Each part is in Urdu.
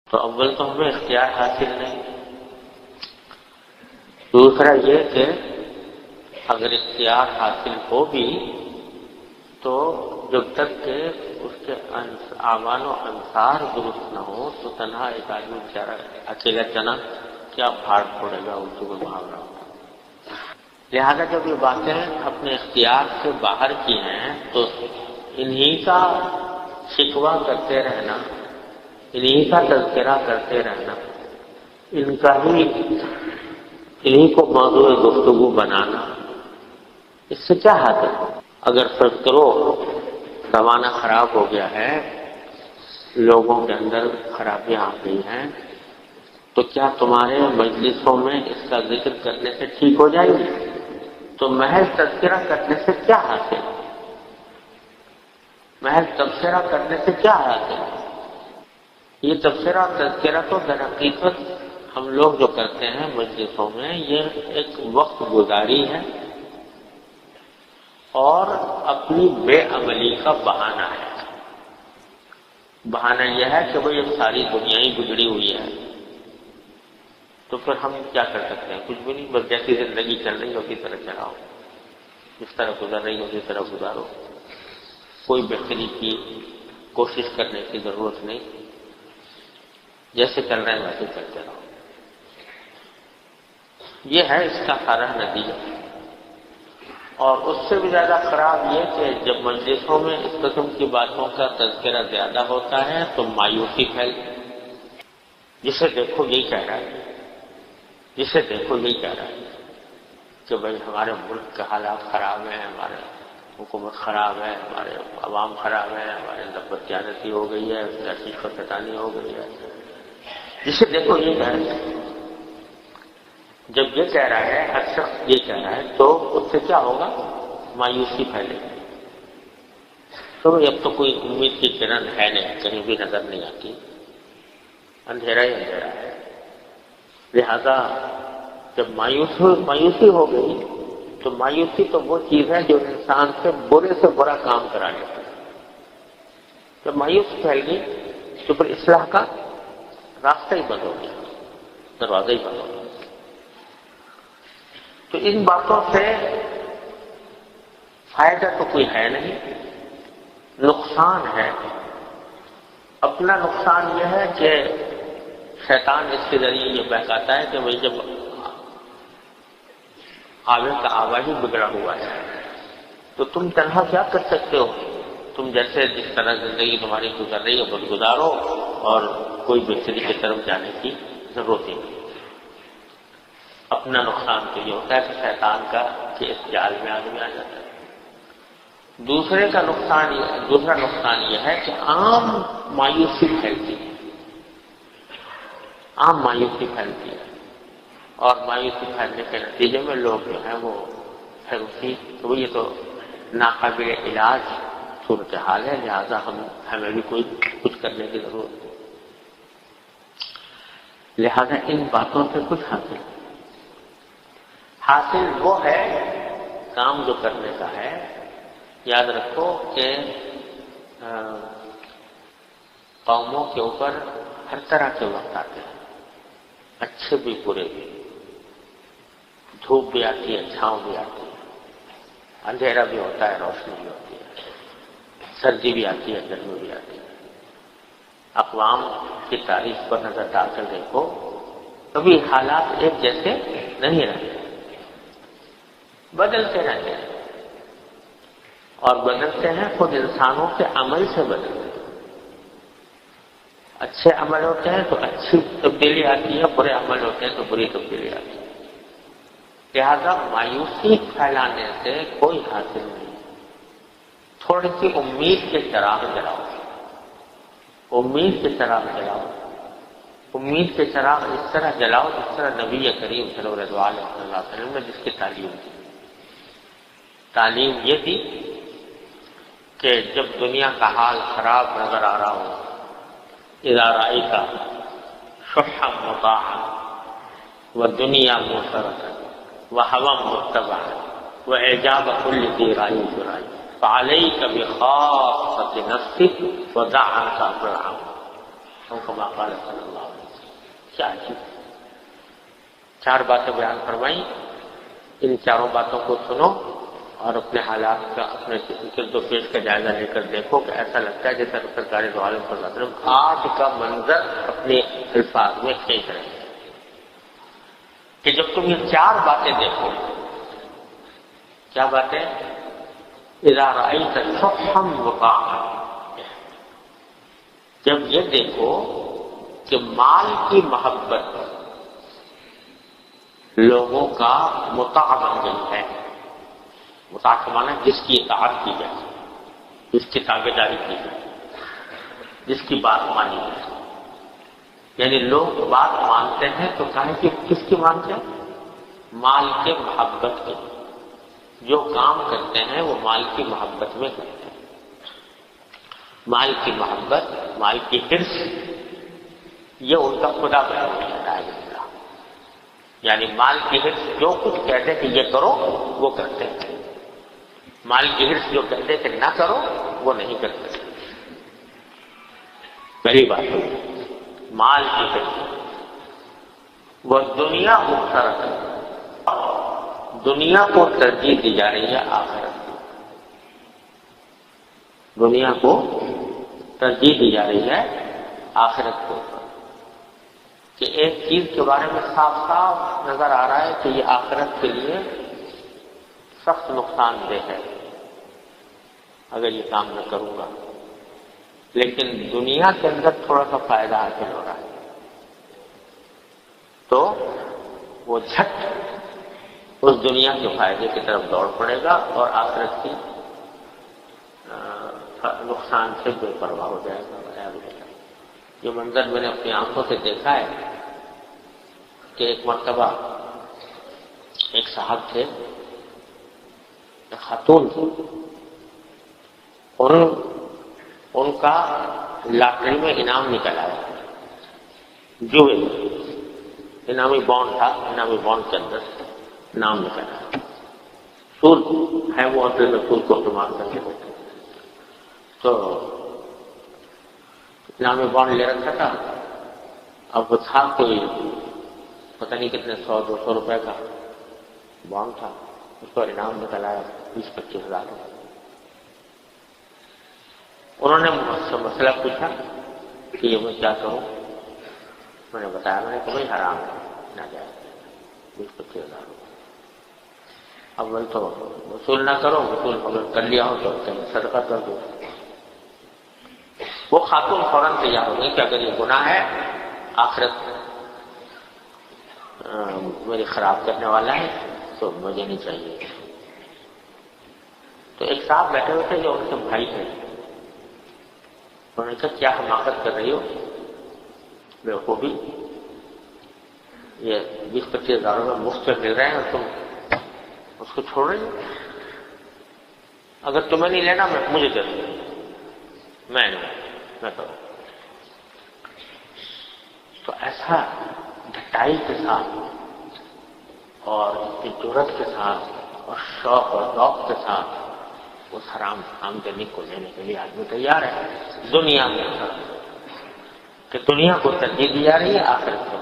تو اول تو ہمیں اختیار حاصل نہیں، دوسرا یہ کہ اگر اختیار حاصل ہو بھی تو جب تک کہ اس کے اعمال و انصار درست نہ ہو تو تنہا ایک آدمی بیچارہ اکیلا چنا کیا پھاڑ پھوڑے گا، اردو میں محاورہ ہوتا ہے۔ لہذا جب یہ باتیں اپنے اختیار سے باہر کی ہیں تو انہی کا شکوہ کرتے رہنا، انہی کا تذکرہ کرتے رہنا، انہی کو موضوع گفتگو بنانا، اس سے کیا حاصل؟ اگر فرض کرو زمانہ خراب ہو گیا ہے، لوگوں کے اندر خرابیاں آ گئی ہیں، تو کیا تمہارے مجلسوں میں اس کا ذکر کرنے سے ٹھیک ہو جائے گی؟ تو محض تذکرہ کرنے سے کیا حاصل؟ محض تبصرہ کرنے سے کیا حاصل؟ یہ تبصرہ تذکرہ تو در حقیقت ہم لوگ جو کرتے ہیں مجلسوں میں یہ ایک وقت گزاری ہے اور اپنی بے عملی کا بہانہ ہے۔ بہانہ یہ ہے کہ وہ یہ ساری دنیا ہی بگڑی ہوئی ہے، تو پھر ہم کیا کر سکتے ہیں؟ کچھ بھی نہیں، بس جیسی زندگی چل رہی ہے اسی طرح چلاؤ، جس طرح گزر رہی ہے اسی طرح گزارو، کوئی بہتری کی کوشش کرنے کی ضرورت نہیں، جیسے چل رہے ہیں ویسے چلتے رہو۔ یہ ہے اس کا سارا نتیجہ۔ اور اس سے بھی زیادہ خراب یہ کہ جب مجلسوں میں اس قسم کی باتوں کا تذکرہ زیادہ ہوتا ہے تو مایوسی پھیلتی ہے، جسے دیکھو یہی کہہ رہا ہے، جسے دیکھو یہی کہہ رہا ہے کہ بھئی ہمارے ملک کے حالات خراب ہیں، ہمارے حکومت خراب ہے، ہمارے عوام خراب ہے، ہمارے اندر بدقیادتی ہو گئی ہے، سیاسی فتانی ہو گئی ہے، جسے دیکھو یہ کہہ رہا ہے۔ جب یہ کہہ رہا ہے، ہر شخص یہ کہہ رہا ہے، تو اس سے کیا ہوگا؟ مایوسی پھیلے گی۔ تو اب تو کوئی امید کی کرن ہے نہیں، کہیں بھی نظر نہیں آتی، اندھیرا ہی اندھیرا ہے۔ لہذا جب مایوسی ہو گئی تو مایوسی تو وہ چیز ہے جو انسان سے برا کام کرا لیتی ہے۔ جب مایوسی پھیل گئی تو پھر اصلاح کا راستہ ہی بند ہو گیا، دروازہ ہی بند ہو گیا۔ تو ان باتوں سے فائدہ تو کوئی ہے نہیں، نقصان ہے۔ اپنا نقصان یہ ہے کہ شیطان اس کے ذریعے یہ بہکاتا ہے کہ وہی جب آگے کا آواز ہی بگڑا ہوا ہے تو تم تنہا کیا کر سکتے ہو؟ تم جیسے جس طرح زندگی تمہاری گزر رہی ہے بس گزارو، اور کوئی بہتری کی طرف جانے کی ضرورت ہی نہیں۔ اپنا نقصان تو یہ ہوتا ہے کہ شیطان کا کہ اس جال میں آدمی آ جاتا ہے۔ دوسرا نقصان یہ ہے کہ عام مایوسی پھیلتی ہے، عام مایوسی پھیلتی ہے، اور مایوسی پھیلنے کے نتیجے میں لوگ جو ہیں وہ پھر یہ تو ناقابل علاج صورتحال ہے، لہذا ہمیں بھی کچھ کرنے کی ضرورت ہے۔ لہذا ان باتوں سے کچھ حاصل وہ ہے کام جو کرنے کا ہے۔ یاد رکھو کہ قوموں کے اوپر ہر طرح کے وقت آتے ہیں، اچھے بھی برے بھی، دھوپ بھی آتی ہے، چھاؤں بھی آتی ہے، اندھیرا بھی ہوتا ہے، روشنی بھی ہوتی ہے، سردی بھی آتی ہے، گرمی بھی آتی ہے۔ اقوام کی تاریخ پر نظر ڈال کر دیکھو، کبھی حالات ایک جیسے نہیں رہتے، بدلتے رہتے ہیں، اور بدلتے ہیں خود انسانوں کے عمل سے بدلتے ہیں۔ اچھے عمل ہوتے ہیں تو اچھی تبدیلی آتی ہے، برے عمل ہوتے ہیں تو بری تبدیلی آتی ہے۔ لہذا مایوسی پھیلانے سے کوئی حاصل نہیں۔ تھوڑی سی امید کے چراغ جلاؤ، امید کے چراغ جلاؤ، امید کے چراغ اس طرح جلاؤ جس طرح نبی کریم صلی اللہ علیہ وسلم نے جس کی تعلیم دی۔ تعلیم یہ تھی کہ جب دنیا کا حال خراب نظر آ رہا ہو، اذا رأيت شحا مطاعا ودنیا مسرتا وهوى متبعا واعجاب كل ذي رأي برأي فعليك بخاصة نفسك ودعك فرعون۔ اور کما قال صلی اللہ علیہ وسلم. کیا عجیب 4 باتیں بیان فرمائی. ان چاروں باتوں کو سنو اور اپنے حالات کا اپنے گرد و پیش کا جائزہ لے کر دیکھو کہ ایسا لگتا ہے جیسے سرکار دو عالم صلی اللہ علیہ وسلم آج کا منظر اپنے الفاظ میں کھینچ رہے ہیں کہ جب تم یہ 4 باتیں دیکھو. کیا باتیں؟ اذا رأیت شحا مطاعا، جب یہ دیکھو کہ مال کی محبت لوگوں کا مطاع بن گئی ہے. مطاع کا معنی جس کی اطاعت کی جائے، جس کی تابعداری کی جائے، جس کی بات مانی جائے. یعنی لوگ بات مانتے ہیں تو کہیں کہ کس کی مانتے ہیں؟ مال کے محبت کے. جو کام کرتے ہیں وہ مال کی محبت میں کرتے ہیں. مال کی محبت، مال کی حرص، یہ ان کا خدا بنا ہوا ہے. یعنی مال کی حرص جو کچھ کہتے کہ یہ کرو وہ کرتے ہیں. مال کی حرص جو کہتے کہ نہ کرو وہ نہیں کرتے. پہلی بات مال کی حرص. وہ دنیا مخترق ہے، دنیا کو ترجیح دی جا رہی ہے آخرت کو. دنیا کو ترجیح دی جا رہی ہے آخرت کو. کہ ایک چیز کے بارے میں صاف صاف نظر آ رہا ہے کہ یہ آخرت کے لیے سخت نقصان دہ ہے اگر یہ کام میں کروں گا، لیکن دنیا کے اندر تھوڑا سا فائدہ حاصل ہو رہا ہے تو وہ جھٹ اس دنیا کے فائدے کی طرف دوڑ پڑے گا اور آخرت کی نقصان سے بے پرواہ ہو جائے گا. یہ منظر میں نے اپنی آنکھوں سے دیکھا ہے کہ ایک مرتبہ ایک صاحب تھے، ایک خاتون تھی، اور ان کا لاٹری میں انعام نکل آیا. جو انعامی بانڈ تھا، انعامی بانڈ کے اندر نام نکل آیا. سود ہے وہ اصل میں سود کو استعمال کر کے ہوتے. تو انعامی بانڈ لے رکھا تھا. اب وہ تھا کوئی پتہ نہیں کتنے 100-200 روپے کا بانڈ تھا. اس پر انعام نکل آیا 20-25 ہزار روپے. انہوں نے مجھ سے مسئلہ پوچھا کہ یہ میں کیا کروں. میں نے بتایا، میں نے کہا بھائی حرام ہے، نہ جائے 20-25 ہزار روپے. اول تو وصول نہ کرو، وصول اگر کر لیا ہو تو صدقہ کر دو. وہ خاتون فوراً تیار ہو گئی کہ اگر یہ گناہ ہے، آخرت میری خراب کرنے والا ہے تو مجھے نہیں چاہیے. تو ایک صاحب بیٹھے ہوئے تھے جو ان کے بھائی تھے. انہوں نے کہا کیا حماقت کر رہی ہو بیوقوفی، یہ 20-25 ہزار روپے مفت پہ مل رہے ہیں اور تم اس کو چھوڑ رہی ہو. اگر تمہیں نہیں لینا مجھے دے دو. میں کروں. تو ایسا ڈٹائی کے ساتھ اور جرأت کے ساتھ اور شوق اور ذوق کے ساتھ اس حرام آمدنی کو لینے کے لیے آدمی تیار ہے. دنیا میں کہ دنیا کو ترجیح دی جا رہی ہے آخرت کو.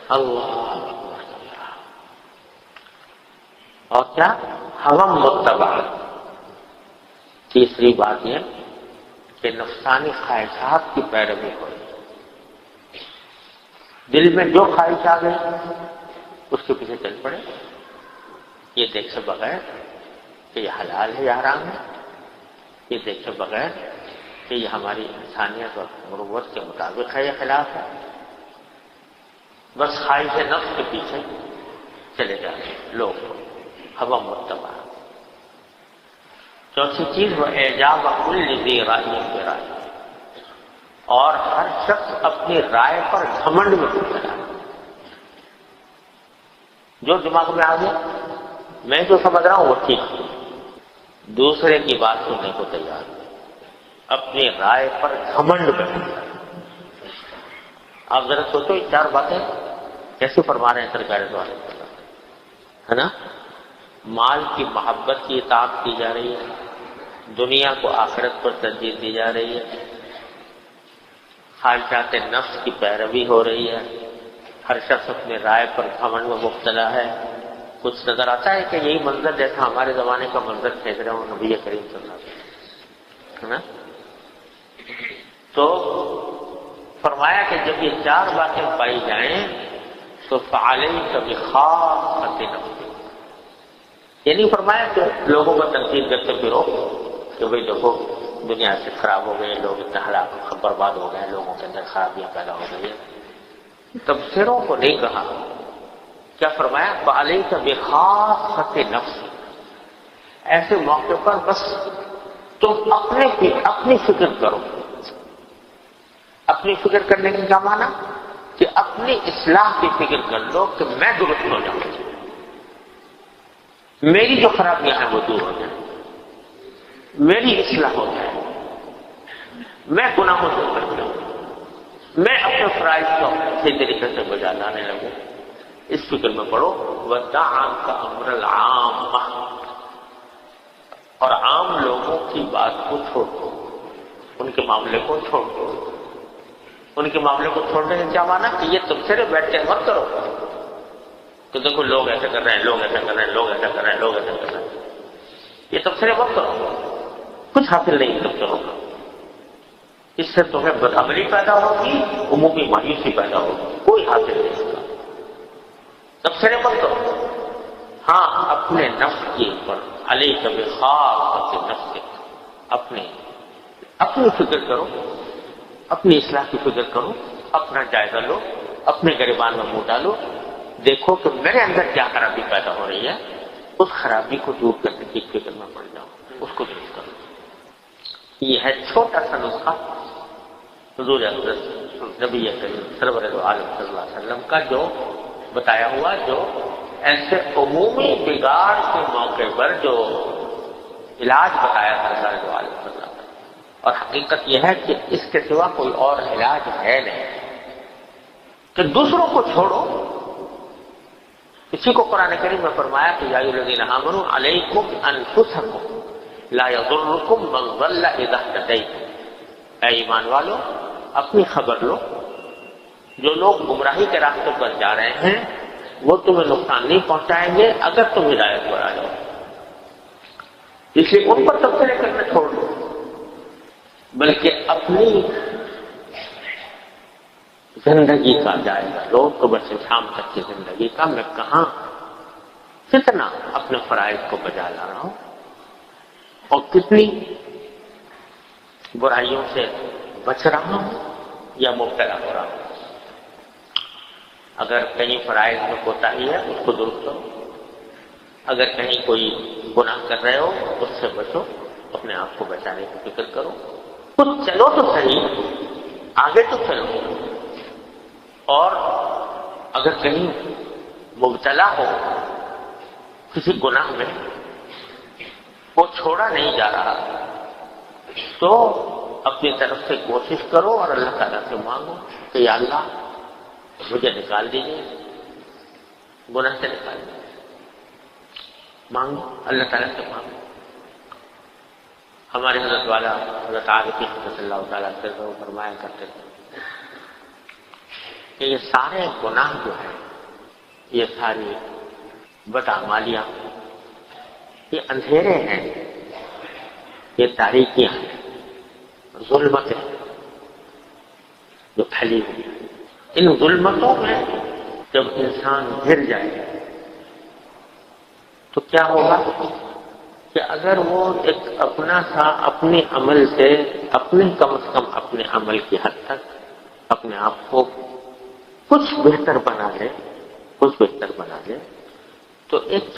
اللہ. اور کیا حوام متبع. تیسری بات یہ کہ نفسانی خواہشات کی پیروی ہو. دل میں جو خواہش آ گئی اس کے پیچھے چل پڑے، یہ دیکھے بغیر کہ یہ حلال ہے یا حرام ہے، یہ دیکھے بغیر کہ یہ ہماری انسانیت اور مروت کے مطابق ہے یا خلاف ہے. بس خواہش نفس کے پیچھے چلے جا رہے لوگ. ہوا متبع. چوتھی چیز وہ اعجاب کل ذی رائے برائے، اور ہر شخص اپنی رائے پر گھمنڈ میں ڈوب گیا. جو دماغ میں آ گیا میں جو سمجھ رہا ہوں وہ ٹھیک ہے، دوسرے کی بات سننے کو تیار ہے، اپنی رائے پر گھمنڈ میں ڈوب گیا. آپ ذرا سوچو یہ 4 باتیں کیسے فرما رہے ہیں سرکار دو عالم ہے نا. مال کی محبت کی اطاعت کی جا رہی ہے، دنیا کو آخرت پر ترجیح دی جا رہی ہے، خواہشات نفس کی پیروی ہو رہی ہے، ہر شخص اپنے رائے پر گھمنڈ میں مبتلا ہے. کچھ نظر آتا ہے کہ یہی منظر جیسا ہمارے زمانے کا منظر کھینچ رہے ہوں نبی کریم صلی اللہ علیہ وسلم، ہے نا؟ تو فرمایا کہ جب یہ چار باتیں پائی جائیں تو فعلیک بخاصۃ نفسک، یعنی فرمایا کہ لوگوں کو تنقید کرتے پھرو کہ بھئی دیکھو دنیا سے خراب ہو گئے، لوگ اتنا ہلاک برباد ہو گئے، لوگوں کے اندر خرابیاں پیدا ہو گئی ہیں. تبصروں کو نہیں کہا، کیا فرمایا؟ فعلیک بخاصۃ نفسک. ایسے موقع پر بس تم اپنی فکر کرو. اپنی فکر کرنے کا کیا معنی؟ کہ اپنی اصلاح کی فکر کر لو کہ میں درست ہو جاؤں، میری جو خرابیاں ہیں وہ دور ہو جائیں، میری اصلاح ہو جائے، میں گناہوں سے بچ جاؤں، میں اپنے فرائض کو صحیح طریقے سے بجا لانے لگوں. اس فکر میں پڑھو. وَدَعْ عَنْكَ أَمْرَ الْعَامَّةِ، اور عام لوگوں کی بات کو چھوڑ دو، ان کے معاملے کو چھوڑ دو. ان کے معاملے کو چھوڑنے کا کیا مانا؟ کہ یہ تبصرے بیٹھ کے مت کرو کہ دیکھو لوگ ایسا کر رہے ہیں، لوگ ایسا کر رہے ہیں، لوگ ایسا کر رہے ہیں، لوگ ایسا کر رہے ہیں. یہ تبصرے مت کرو، کچھ حاصل نہیں تبصروں کا. اس سے تمہیں بدعملی پیدا ہوگی، عمومی مایوسی پیدا ہوگی، کوئی حاصل نہیں اس کا. تبصرے مت کرو. ہاں اپنے نفس کے اوپر علیک بخاصۃ نفسک، اپنی فکر کرو، اپنی اصلاح کی فکر کرو، اپنا جائزہ لو، اپنے گریبان میں منہ ڈالو، دیکھو کہ میرے اندر کیا خرابی پیدا ہو رہی ہے، اس خرابی کو دور کرنے کی فکر میں پڑ جاؤ، اس کو درست کرو. یہ ہے چھوٹا سا نسخہ حضور حضرت نبی کریم سرور عالم صلی اللہ علیہ وسلم کا جو بتایا ہوا، جو ایسے عمومی بگاڑ کے موقع پر جو علاج بتایا تھا سرور عالم صلی اللہ علیہ وسلم. اور حقیقت یہ ہے کہ اس کے سوا کوئی اور علاج ہے نہیں کہ دوسروں کو چھوڑو. اسی کو قرآن کریم میں فرمایا کہ یا ایھا الذین آمنوا علیکم انفسکم لا یضرکم من ضل اذا اہتدیتم. اے ایمان والو اپنی خبر لو، جو لوگ گمراہی کے راستے پر جا رہے ہیں وہ تمہیں نقصان نہیں پہنچائیں گے اگر تم ہدایت پر آ جاؤ. اس لیے ان پر تبصرے کرنا چھوڑ دو، بلکہ اپنی زندگی کا جائزہ لو. صبح سے شام تک کی زندگی کا میں کہاں کتنا اپنے فرائض کو بجا لا رہا ہوں اور کتنی برائیوں سے بچ رہا ہوں یا مبتلا ہو رہا ہوں. اگر کہیں فرائض میں کوتاہی ہے اس کو درست کرو، اگر کہیں کوئی گناہ کر رہے ہو اس سے بچو، اپنے آپ کو بچانے کی فکر کرو. کچھ چلو تو صحیح، آگے تو چلو. اور اگر کہیں مبتلا ہو کسی گناہ میں، وہ چھوڑا نہیں جا رہا، تو اپنی طرف سے کوشش کرو اور اللہ تعالیٰ سے مانگو کہ یا اللہ مجھے نکال دیجیے، گناہ سے نکال دیجیے. مانگو، اللہ تعالیٰ سے مانگو. ہمارے حضرت والا حضرت عارف رضی اللہ تعالیٰ سے فرمایا کرتے تھے کہ یہ سارے گناہ جو ہیں، یہ ساری بدعمالیاں، یہ اندھیرے ہیں، یہ تاریکیاں ہیں، ظلمتیں جو پھیلی ہوئی ہیں. ان ظلمتوں میں جب انسان گر جائے تو کیا ہوگا کہ اگر وہ ایک اپنا سا اپنے عمل سے، اپنے کم از کم اپنے عمل کی حد تک اپنے آپ کو کچھ بہتر بنا لے، تو ایک